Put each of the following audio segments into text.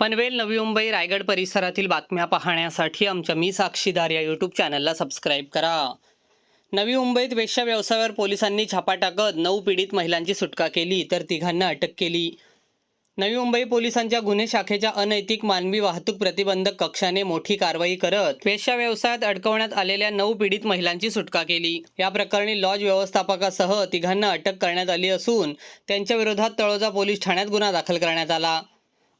पनवेल, नवी मुंबई, रायगड परिसरातील बातम्या पाहण्यासाठी आमच्या मी साक्षीदार या यूट्यूब चॅनलला सबस्क्राईब करा। नवी मुंबईत वेश्या व्यवसायावर पोलिसांनी छापा टाकत 9 पीडित महिलांची सुटका केली तर तिघांना अटक केली। नवी मुंबई पोलिसांच्या गुन्हे शाखेच्या अनैतिक मानवी वाहतूक प्रतिबंधक कक्षाने मोठी कारवाई करत वेश्या व्यवसायात अडकवण्यात आलेल्या 9 पीडित महिलांची सुटका केली। या प्रकरणी लॉज व्यवस्थापकासह तिघांना अटक करण्यात आली असून त्यांच्या विरोधात तळोजा पोलीस ठाण्यात गुन्हा दाखल करण्यात आला।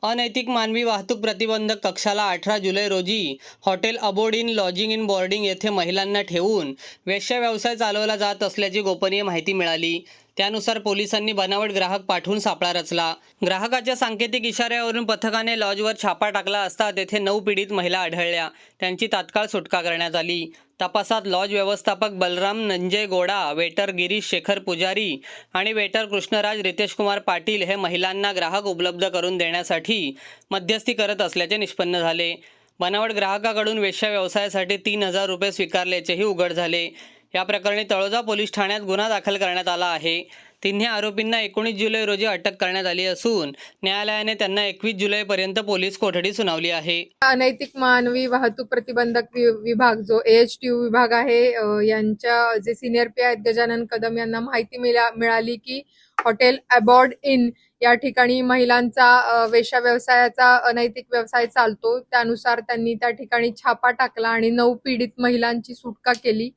अनैतिक मानवी वाहतूक प्रतिबंधक कक्षाला 18 जुलै रोजी hotel abode in lodging in boarding येथे महिलांना ठेवून वेश्या व्यवसाय चालवला जात असल्याची गोपनीय माहिती मिळाली। त्यानुसार पोलिसांनी बनावट ग्राहक पाठवून सापळा रचला। ग्राहकाच्या सांकेतिक इशाऱ्यावरून पथकाने लॉजवर छापा टाकला असता तेथे 9 पीडित महिला आढळल्या। त्यांची तात्काळ सुटका करण्यात आली। तपासात लॉज व्यवस्थापक बलराम नंजय गौडा, वेटर गिरीश शेखर पुजारी आणि वेटर कृष्णराज रितेश कुमार पाटील हे महिलांना ग्राहक उपलब्ध करून देण्यासाठी मध्यस्थी करत असल्याचे निष्पन्न झाले। बनावट ग्राहकाकडून वेश्या व्यवसायासाठी 3000 रुपये स्वीकारल्याचेही उघड झाले। या प्रकरणी तळोजा पोलीस ठाण्यात गुन्हा दाखल करण्यात आला आहे। तिन्ही आरोपींना 19 जुलै रोजी अटक करण्यात आली असून न्यायालयाने त्यांना 21 जुलैपर्यंत पोलीस कोठडी सुनावली आहे। अनैतिक मानवी वाहतूक प्रतिबंधक विभाग जो AHTU विभाग आहे यांच्या जे सिनियर पी आहेत गजानन कदम यांना माहिती मिळाली की हॉटेल अबॉर्ड इन या ठिकाणी महिलांचा वेश्या व्यवसायाचा अनैतिक व्यवसाय चालतो। त्यानुसार त्यांनी त्या ठिकाणी छापा टाकला आणि 9 पीडित महिलांची सुटका केली।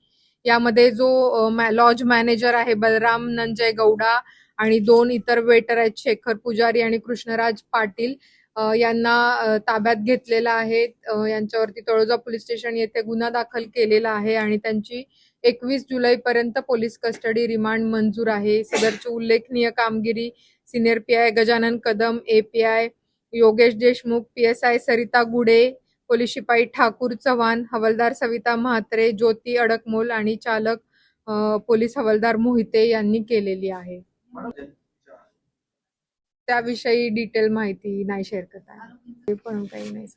यामध्ये जो लॉज मॅनेजर आहे बलराम नंजय गौडा आणि 2 इतर वेटर आहेत शेखर पुजारी आणि कृष्णराज पाटील यांना ताब्यात घेतलेला आहे। यांच्यावरती तळोजा पोलीस स्टेशन येथे गुन्हा दाखल केलेला आहे आणि त्यांची 21 जुलैपर्यंत पोलीस कस्टडी रिमांड मंजूर आहे। सदरची उल्लेखनीय कामगिरी senior PI Gajanan Kadam, API Yogesh Deshmukh, PSI Sarita गुडे, पोलीस शिपाई ठाकूर चव्हाण, हवालदार सविता म्हात्रे, ज्योती अडकमोल आणि चालक पोलीस हवालदार मोहिते यांनी केलेली आहे। त्याविषयी डिटेल माहिती नाही शेअर करता, पण काही नाही।